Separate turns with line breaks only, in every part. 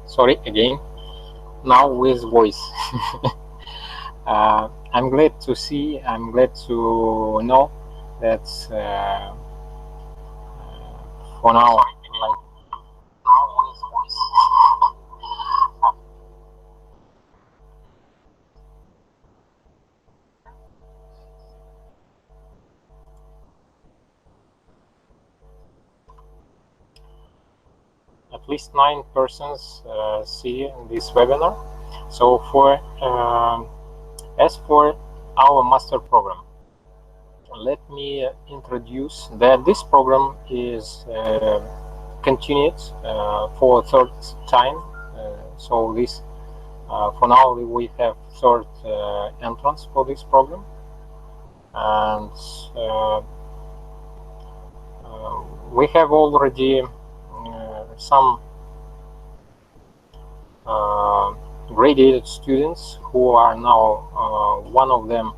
Sorry again. Now with voice. I'm glad to know that for now, like now with voice. At least 9 persons see this webinar. So as for our master program, let me introduce that this program is continued for a third time. So this for now we have third entrance for this program, and we have already some graduated students who are now one of them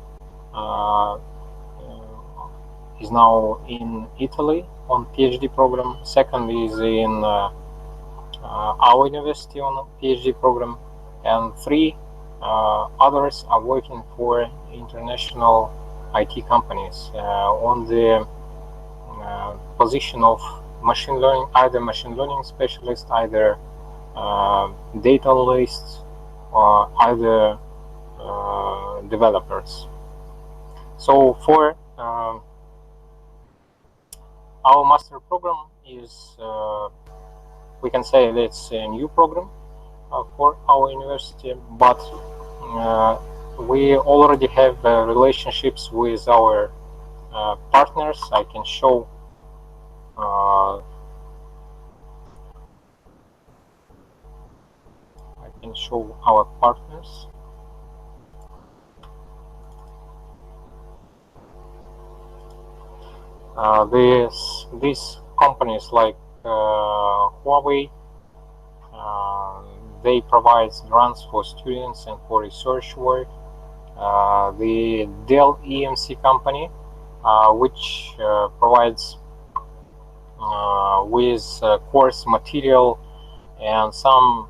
is now in Italy on PhD program. Second is in our university on PhD program, and 3 others are working for international IT companies on the position of machine learning, either machine learning specialist, either data analysts, or either developers. So for our master program is, we can say that it's a new program for our university, but we already have relationships with our partners. I can show our partners. These companies like Huawei, they provide grants for students and for research work. The Dell EMC company, which provides with course material and some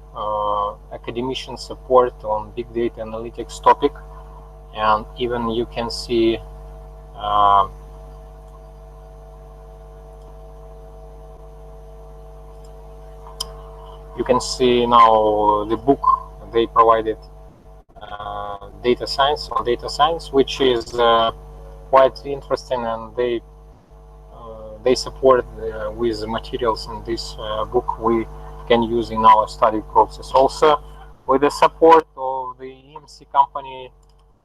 academician support on big data analytics topic, and even you can see now the book they provided, data science, which is quite interesting, and they support with materials in this book we can use in our study process. Also, with the support of the EMC company,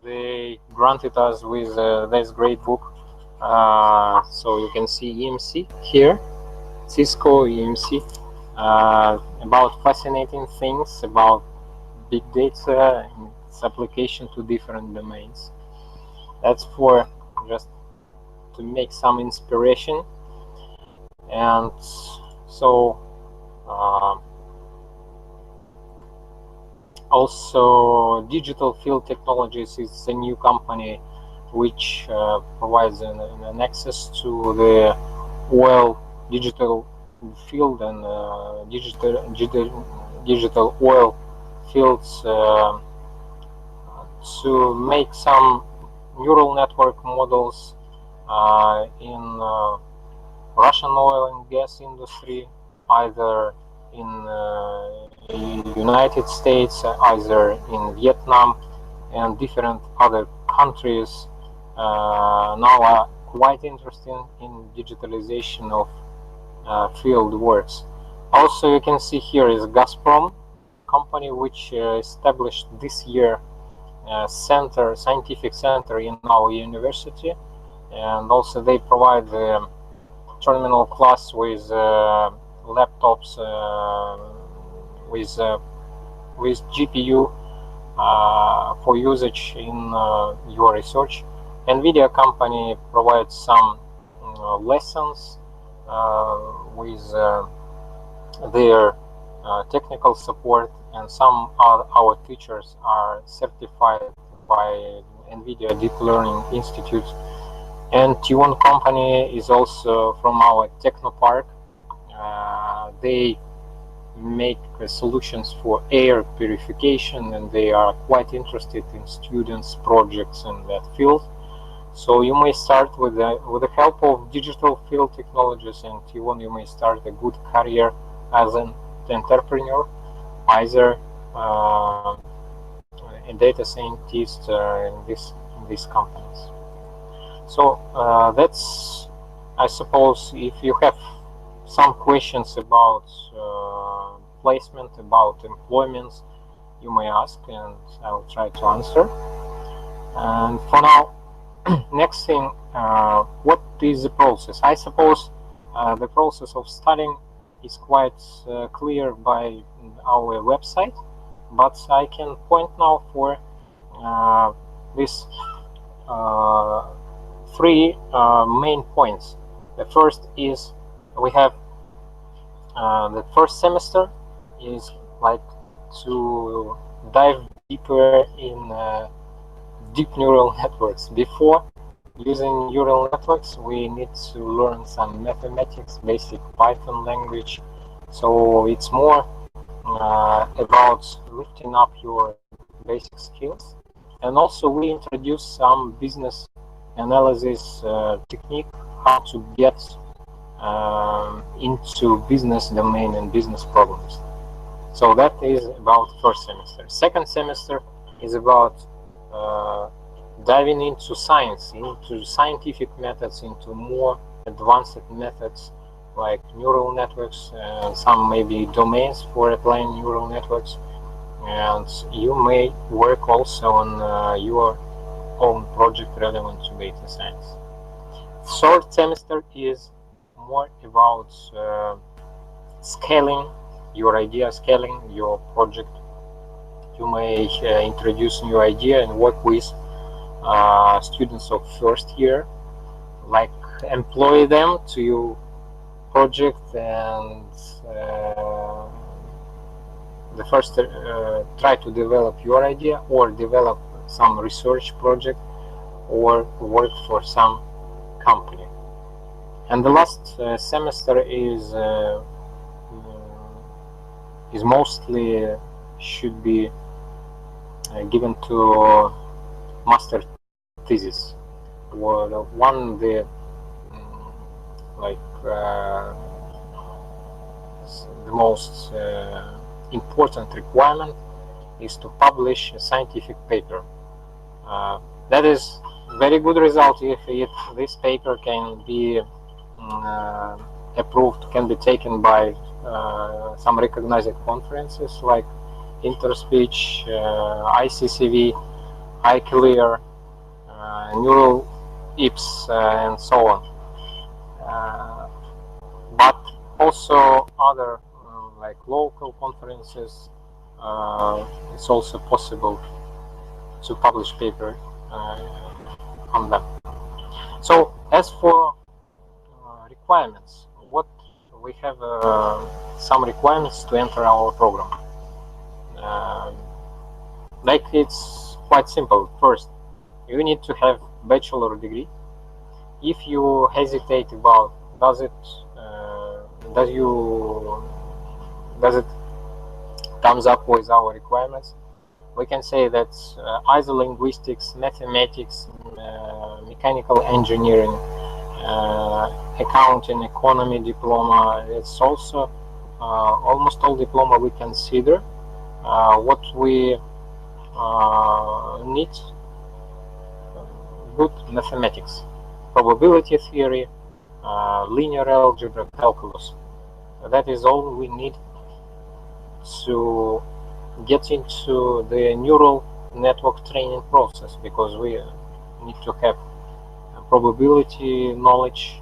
they granted us with this great book. So you can see EMC here, Cisco EMC, about fascinating things about big data and its application to different domains. That's for just to make some inspiration. And so also Digital Field Technologies is a new company which provides an access to the oil digital field and digital oil fields to make some neural network models in Russian oil and gas industry, either in United States, either in Vietnam, and different other countries now are quite interested in digitalization of field works. Also, you can see here is Gazprom company, which established this year scientific center in our university, and also they provide the terminal class with laptops with GPU for usage in your research. NVIDIA company provides some lessons with their technical support, and some of our teachers are certified by NVIDIA Deep Learning Institute. And T1 company is also from our Technopark. They make solutions for air purification, and they are quite interested in students' projects in that field. So you may start with the help of digital field technologies, and T1 you may start a good career as an entrepreneur, either a data scientist in these companies. So that's, I suppose, if you have some questions about placement, about employments, you may ask, and I will try to answer. And for now, next thing, what is the process? I suppose the process of studying is quite clear by our website, but I can point now for these three main points. The first is we have the first semester is like to dive deeper in deep neural networks. Before using neural networks, we need to learn some mathematics, basic Python language. So it's more about lifting up your basic skills. And also we introduce some business analysis technique, how to get into business domain and business problems. So that is about first semester. Second semester is about diving into science, into scientific methods, into more advanced methods like neural networks, some maybe domains for applying neural networks, and you may work also on your own project relevant to data science. Third semester is more about scaling your idea, scaling your project. You may introduce new idea and work with students of first year, like employ them to your project, and the first try to develop your idea or develop some research project or work for some company. And the last semester is mostly should be given to master thesis. Well, one the like the most important requirement is to publish a scientific paper. That is very good result if this paper can be approved, can be taken by some recognized conferences like Interspeech, ICCV, iClear, Neural IPS, and so on. But also other like local conferences, it's also possible to publish paper on them. So as for requirements, what we have some requirements to enter our program. Like it's quite simple. First, you need to have bachelor degree. If you hesitate about does it comes up with our requirements, we can say that either linguistics, mathematics, mechanical engineering, accounting, economy diploma. It's also almost all diploma we consider. What we need: good mathematics, probability theory, linear algebra, calculus. That is all we need to get into the neural network training process, because we need to have probability knowledge,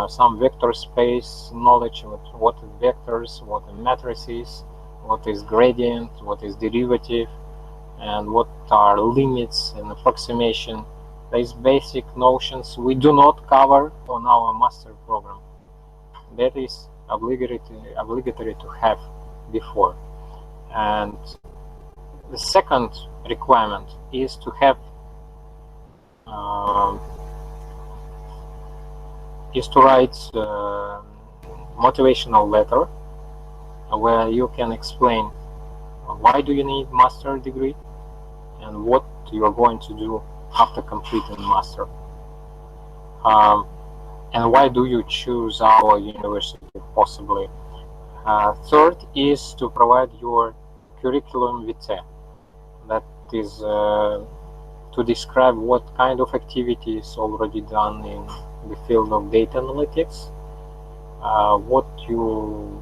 some vector space knowledge, what is vectors, what are matrices, what is gradient, what is derivative, and what are limits and approximation. These basic notions we do not cover on our master program. That is obligatory to have before. And the second requirement is to have is to write motivational letter where you can explain why do you need master degree and what you are going to do after completing master, and why do you choose our university possibly. Third is to provide your curriculum vitae, that is to describe what kind of activities already done in the field of data analytics, what you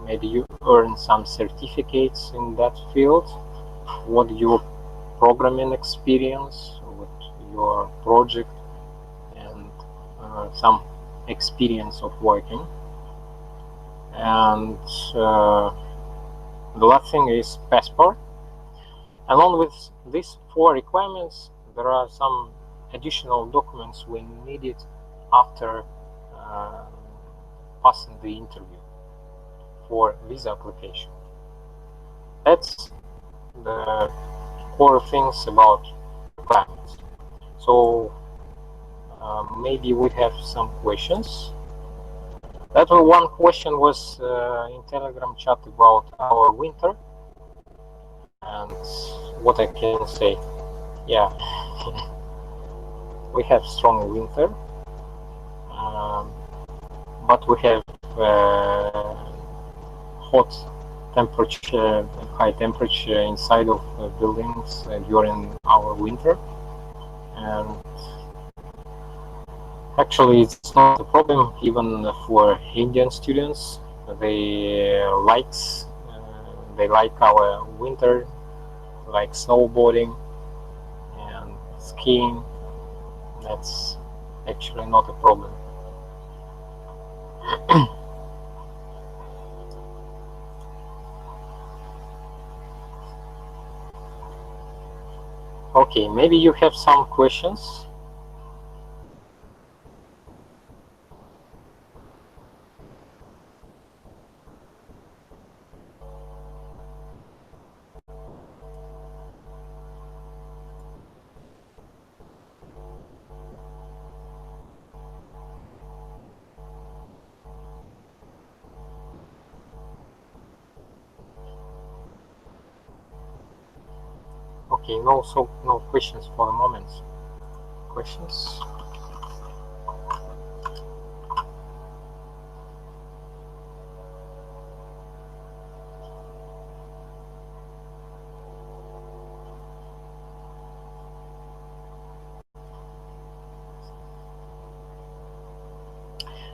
maybe you earn some certificates in that field, what your programming experience with your project, and some experience of working. And the last thing is passport. Along with these four requirements, there are some additional documents we needed after passing the interview for visa application. That's the core things about requirements. So maybe we have some questions. That one question was in Telegram chat about our winter, and what I can say, yeah, we have strong winter, but we have hot temperature, high temperature inside of buildings during our winter, and actually it's not a problem even for Indian students. They like our winter, like snowboarding and skiing. That's actually not a problem. Okay, maybe you have some questions. Okay, no questions for the moment. Questions?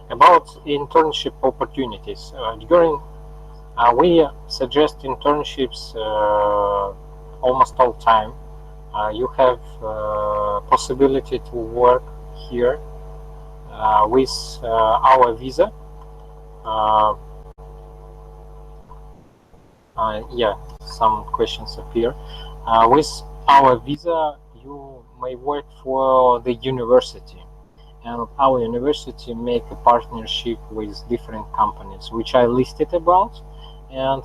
About internship opportunities, we suggest internships almost all time. You have possibility to work here with our visa. Yeah, some questions appear. With our visa, you may work for the university, and our university make a partnership with different companies, which I listed about, and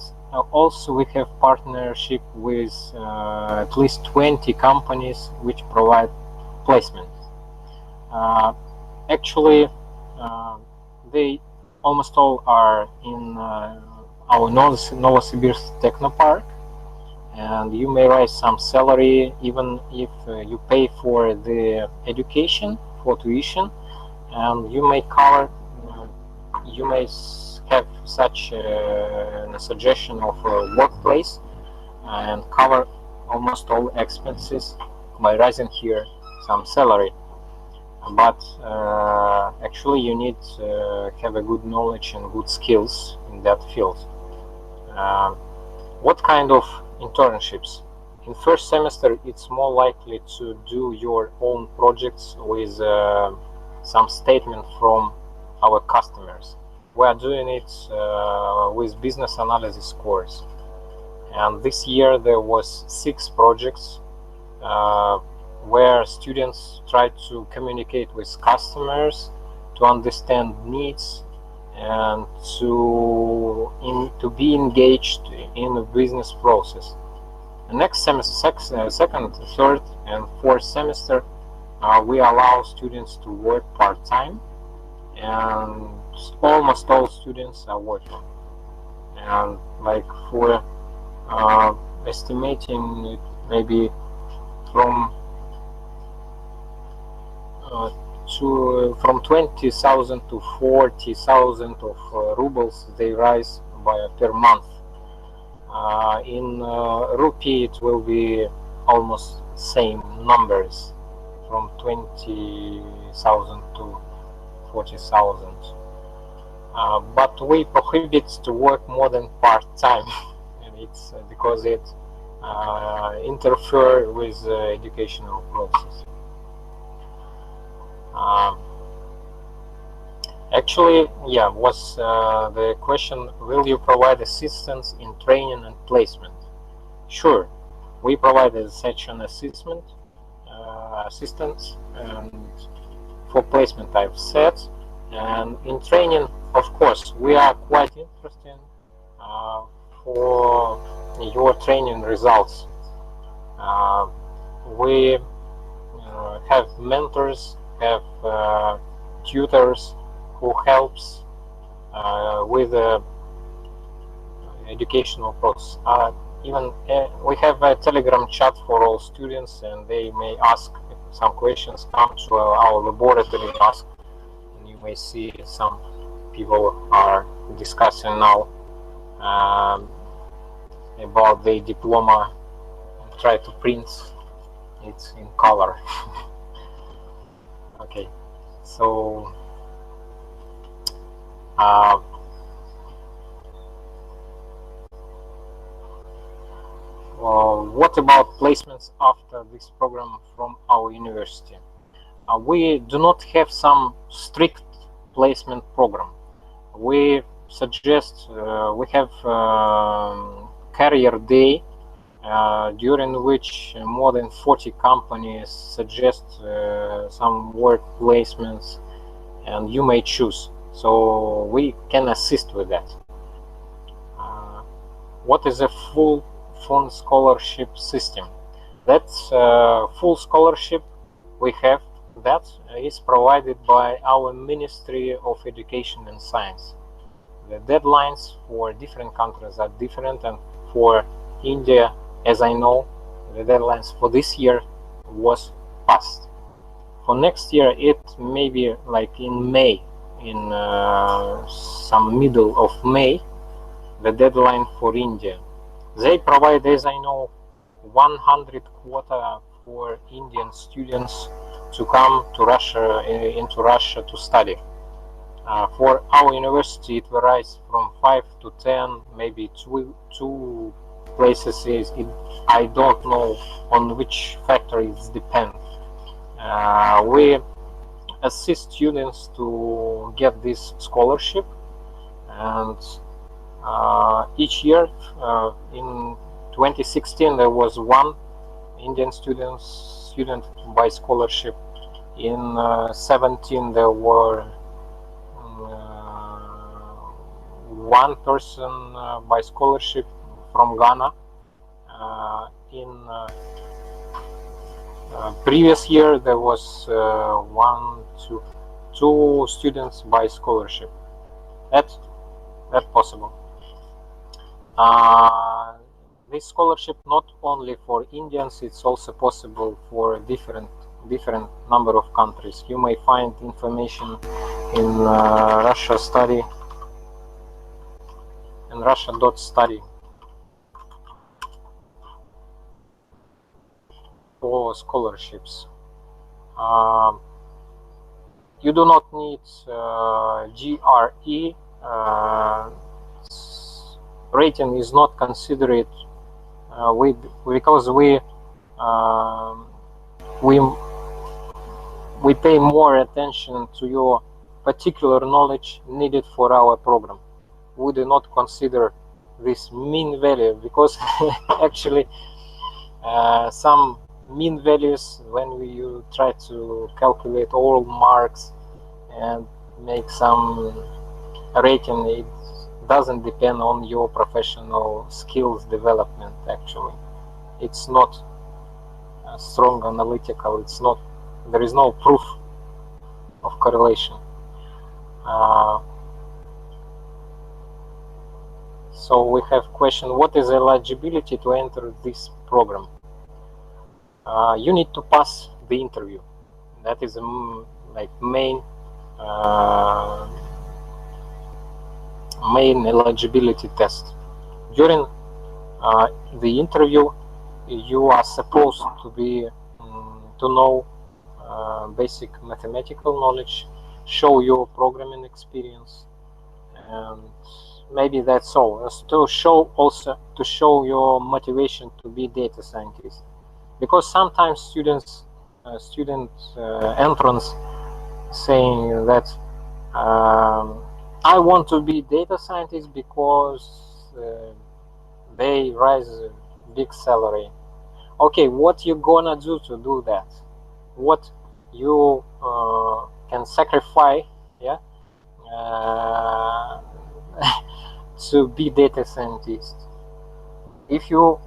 also we have partnership with at least 20 companies which provide placement. Actually, they almost all are in our Novosibirsk Technopark, and you may raise some salary even if you pay for the education, for tuition, and you may cover, you may have such a suggestion of a workplace and cover almost all expenses by raising here some salary. But actually you need to have a good knowledge and good skills in that field. What kind of internships? In first semester it's more likely to do your own projects with some statement from our customers. We are doing it with business analysis course, and this year there was 6 projects where students try to communicate with customers, to understand needs, and to be engaged in the business process. The next semester, second, third, and fourth semester, we allow students to work part-time, and almost all students are working. And like for estimating it, maybe from 20,000 to 40,000 of rubles they rise by per month. In rupee it will be almost same numbers, from 20,000 to 40,000. But we prohibit to work more than part-time, and it's because it interfere with the educational process. Actually, yeah, was the question, will you provide assistance in training and placement? Sure, we provided such an assistance and for placement I've said, and in training, of course, we are quite interested for your training results. We have mentors, have tutors who helps with the educational process. Even we have a Telegram chat for all students, and they may ask some questions, come to our laboratory and ask, and you may see some people are discussing now about the diploma, try to print it in color. Okay, so what about placements after this program from our university? We do not have some strict placement program. We suggest we have career day during which more than 40 companies suggest some work placements, and you may choose. So we can assist with that. What is a full fund scholarship system? That's full scholarship we have. That is provided by our Ministry of Education and Science. The deadlines for different countries are different, and for India, as I know, the deadlines for this year was passed. For next year, it may be like in May, in some middle of May, the deadline for India. They provide, as I know, 100 quota for Indian students to come to Russia, into Russia to study. For our university, it varies from 5 to 10, maybe two places. I don't know on which factor it depends. We assist students to get this scholarship, and each year in 2016 there was one Indian student by scholarship. In 17 there were one person by scholarship from Ghana. In previous year there was two students by scholarship. That's possible. This scholarship not only for Indians, it's also possible for different number of countries. You may find information in Russia study and Russia.study for scholarships. You do not need GRE. Rating is not considered because we pay more attention to your particular knowledge needed for our program. We do not consider this mean value because actually some mean values, when you try to calculate all marks and make some rating, it doesn't depend on your professional skills development. Actually, it's not strong analytical. It's not. There is no proof of correlation. So we have question: what is eligibility to enter this program? You need to pass the interview. That is like main eligibility test. During the interview, you are supposed to be to know basic mathematical knowledge, show your programming experience, and maybe that's all. To show your motivation to be data scientist, because sometimes student entrance saying that I want to be data scientist because they raise a big salary. Okay, what you gonna do to do that? What you can sacrifice, yeah, to be data scientist? If you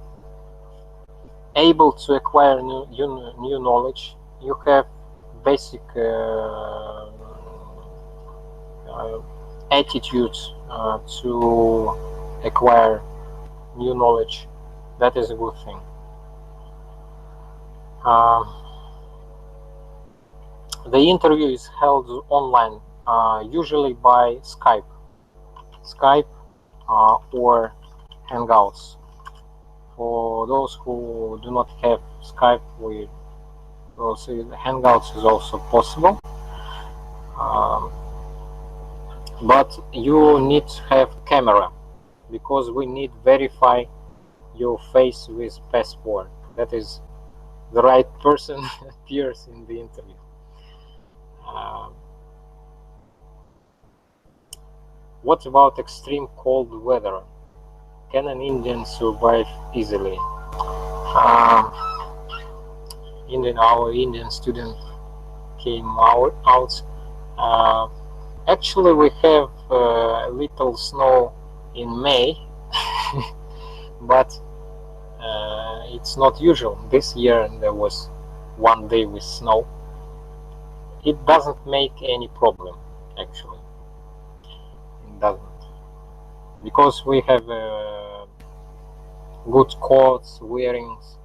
able to acquire new knowledge, you have basic attitude to acquire new knowledge. That is a good thing. The interview is held online, usually by Skype or Hangouts. For those who do not have Skype, we will see the Hangouts is also possible. But you need to have camera, because we need verify your face with passport. That is the right person appears in the interview. What about extreme cold weather? Can an Indian survive easily? Our Indian student came out. Actually, we have a little snow in May, but it's not usual. This year there was one day with snow. It doesn't make any problem, actually. It doesn't, because we have good coats, wearings,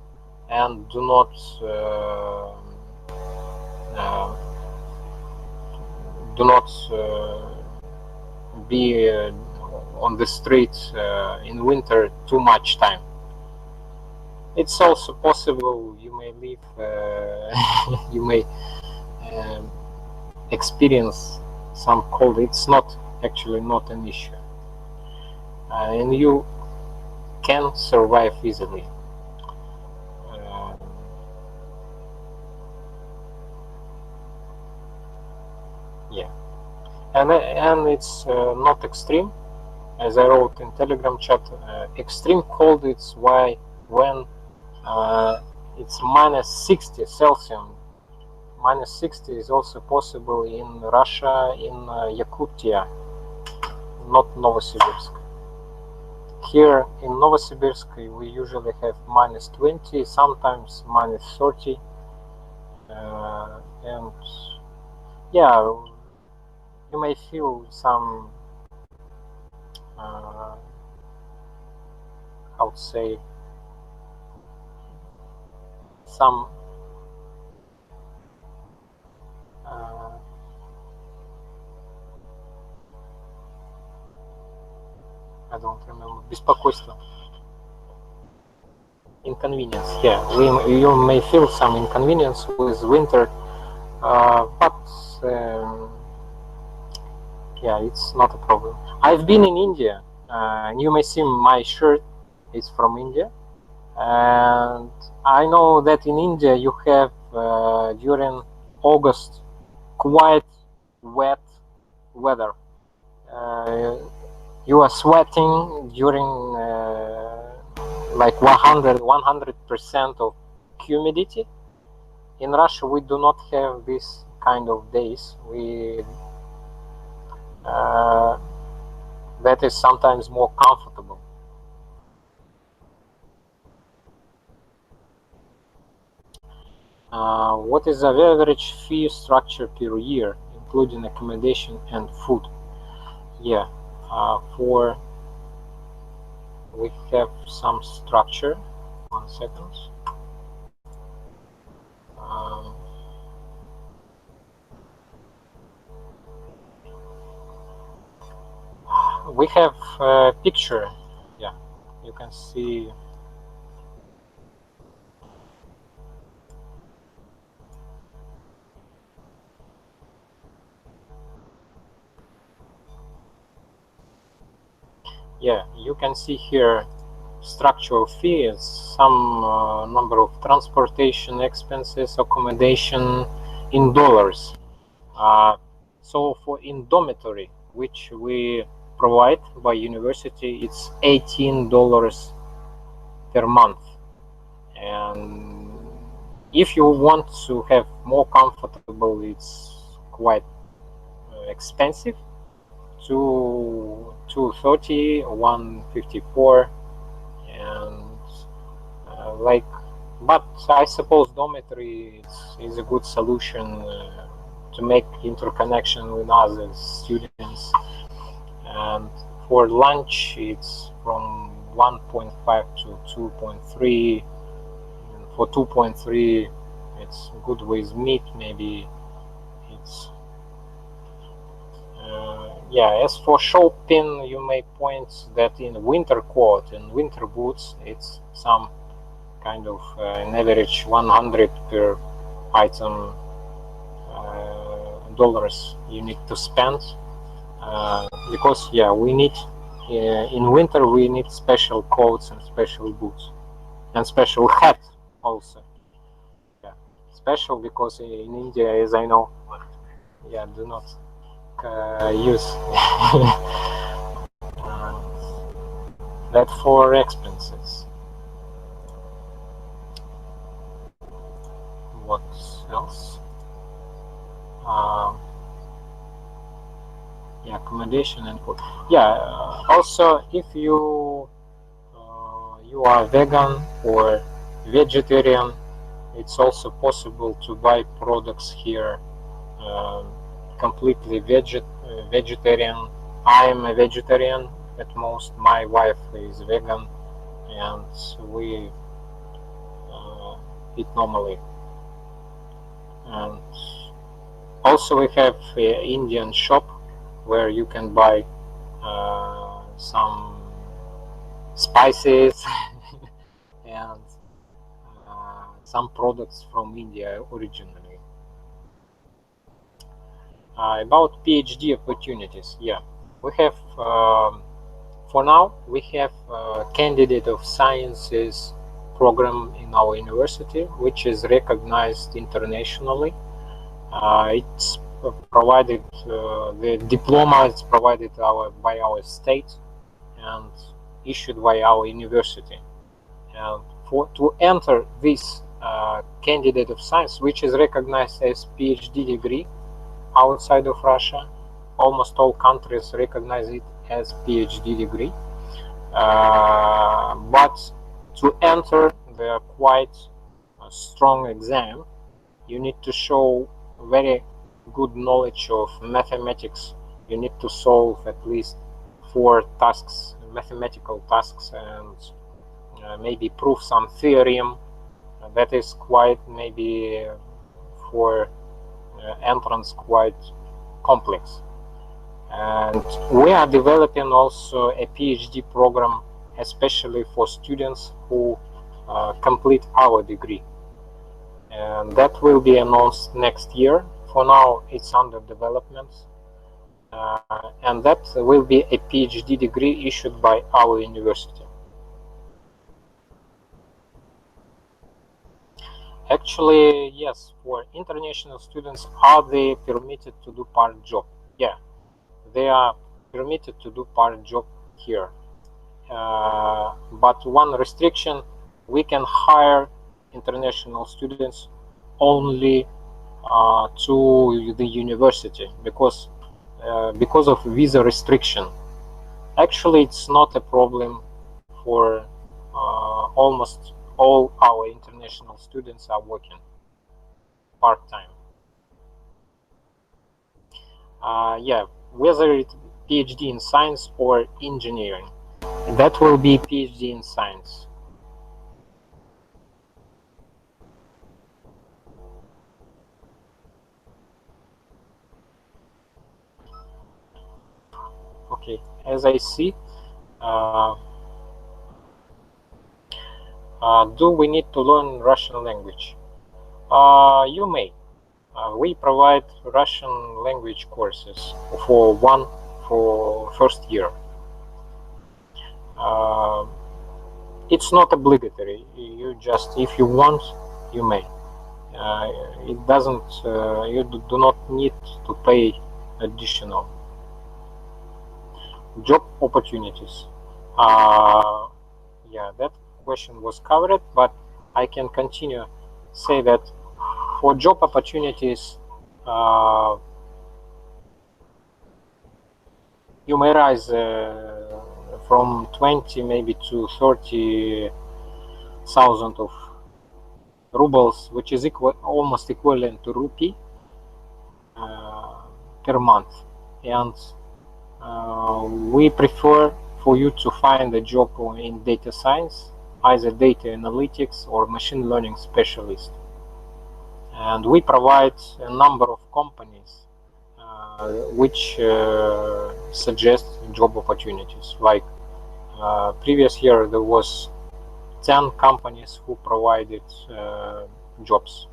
and do not be on the streets in winter too much time. It's also possible you may live, you may experience some cold. It's not actually not an issue, and you can survive easily. Yeah, and it's not extreme. as I wrote in Telegram chat, extreme cold it's why when it's -60 Celsius. -60 is also possible in Russia, in Yakutia, not Novosibirsk. Here in Novosibirsk we usually have -20, sometimes -30, and yeah, you may feel some how to say, some I don't remember, беспокойство, inconvenience. Yeah, you may feel some inconvenience with winter, but yeah, it's not a problem. I've been in India, and you may see my shirt is from India, and I know that in India you have during August quite wet weather. You are sweating during like 100% of humidity. In Russia we do not have this kind of days. That is sometimes more comfortable. What is the average fee structure per year, including accommodation and food? Yeah, we have some structure. 1 second. We have a picture. Yeah, you can see. Yeah, you can see here structural fees, some number of transportation expenses, accommodation in dollars. So for in dormitory, which we provide by university, it's $18 per month. And if you want to have more comfortable, it's quite expensive. 230, 154, and like, but I suppose dormitory is a good solution to make interconnection with other students. And for lunch it's from 1.5 to 2.3. For 2.3 it's good with meat, maybe. It's yeah, as for shopping, you may point that in winter coat and winter boots, it's some kind of an average 100 per item dollars you need to spend, because yeah, we need in winter we need special coats and special boots and special hat also. Yeah, special because in India, as I know, yeah, do not use that for expenses. What else? Yeah, accommodation and food. Yeah, also if you you are vegan or vegetarian, it's also possible to buy products here completely vegetarian. I am a vegetarian at most. My wife is vegan, and we eat normally. And also we have an Indian shop where you can buy some spices and some products from India originally. About PhD opportunities, yeah, we have for now we have candidate of sciences program in our university, which is recognized internationally. It's provided, the diploma is provided by our state, and issued by our university. And to enter this candidate of science, which is recognized as PhD degree outside of Russia, almost all countries recognize it as PhD degree. But to enter the quite strong exam, you need to show very good knowledge of mathematics. You need to solve at least 4 tasks, mathematical tasks, and maybe prove some theorem that is quite maybe for entrance quite complex. And we are developing also a PhD program especially for students who complete our degree, and that will be announced next year. For now it's under development, and that will be a PhD degree issued by our university. Actually, yes, for international students, are they permitted to do part job? Yeah, they are permitted to do part job here. But one restriction, we can hire international students only to the university because of visa restriction. Actually, it's not a problem for almost all our international students are working part-time. Yeah, whether it's PhD in science or engineering, that will be PhD in science. Okay, as I see, do we need to learn Russian language? You may. We provide Russian language courses for first year. It's not obligatory. You just, if you want, you may. It doesn't. You do not need to pay additional. Job opportunities. Yeah, that question was covered, but I can continue. Say that for job opportunities, you may rise from 20 maybe to 30,000 of rubles, which is almost equivalent to rupee per month. And we prefer for you to find a job in data science, either data analytics or machine learning specialist. And we provide a number of companies which suggest job opportunities. Like previous year, there was 10 companies who provided jobs.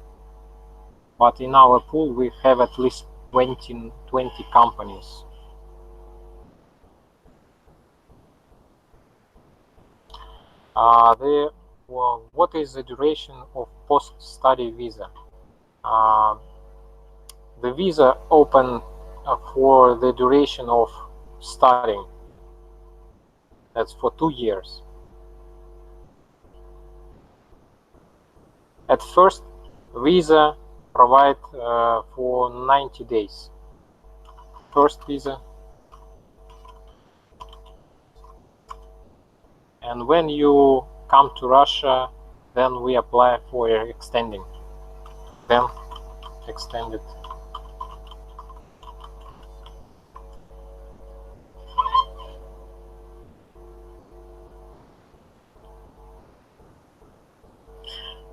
But in our pool, we have at least 20 companies. What is the duration of post-study visa? The visa open for the duration of studying. That's for 2 years. At first, visa provide for 90 days. First visa. And when you come to Russia, then we apply for extending. Then extended.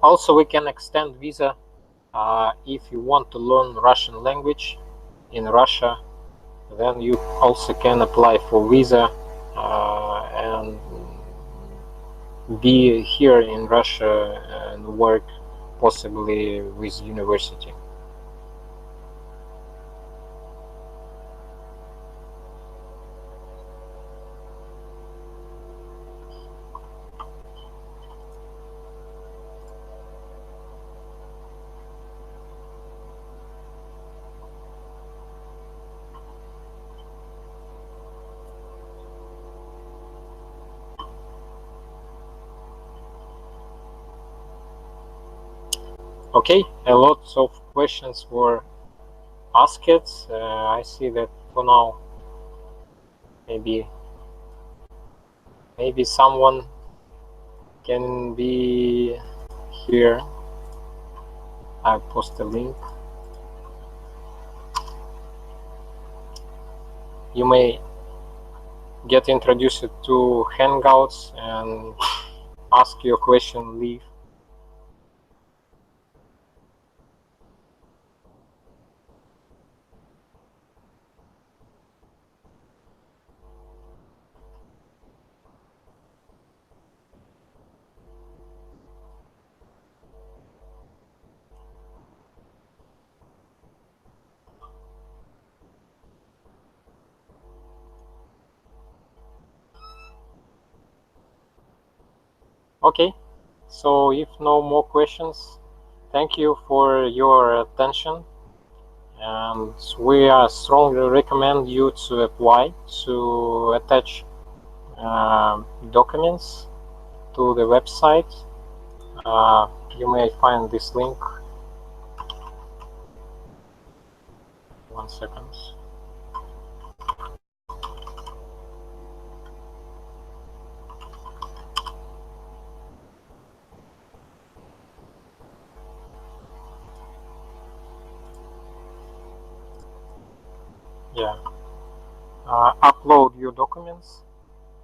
Also, we can extend visa if you want to learn Russian language in Russia. Then you also can apply for visa and be here in Russia and work possibly with university. Okay, a lot of questions were asked. I see that for now maybe someone can be here. I post a link. You may get introduced to Hangouts and ask your question live. Okay, so if no more questions, thank you for your attention, and we strongly recommend you to apply, to attach documents to the website. You may find this link. 1 second. Yeah, upload your documents,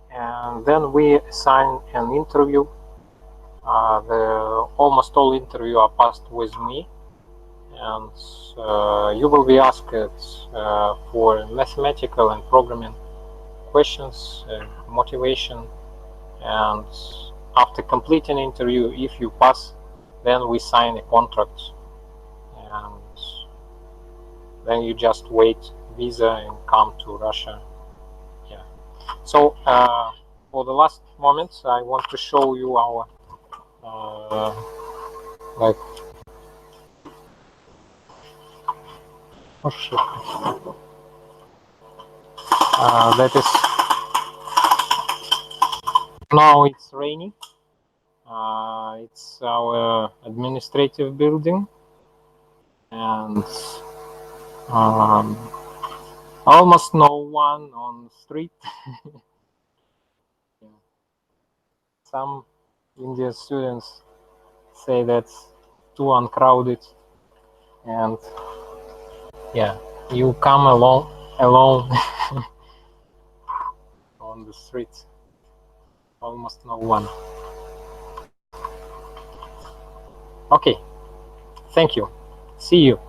and then we assign an interview. The almost all interview are passed with me, and you will be asked for mathematical and programming questions, motivation, and after completing interview, if you pass, then we sign a contract, and then you just wait visa and come to Russia. Yeah. So for the last moments, I want to show you our like oh shit. That is now it's raining. It's our administrative building, and almost no one on the street. Some Indian students say that's too uncrowded, and yeah, you come alone on the street. Almost no one. Okay, thank you. See you.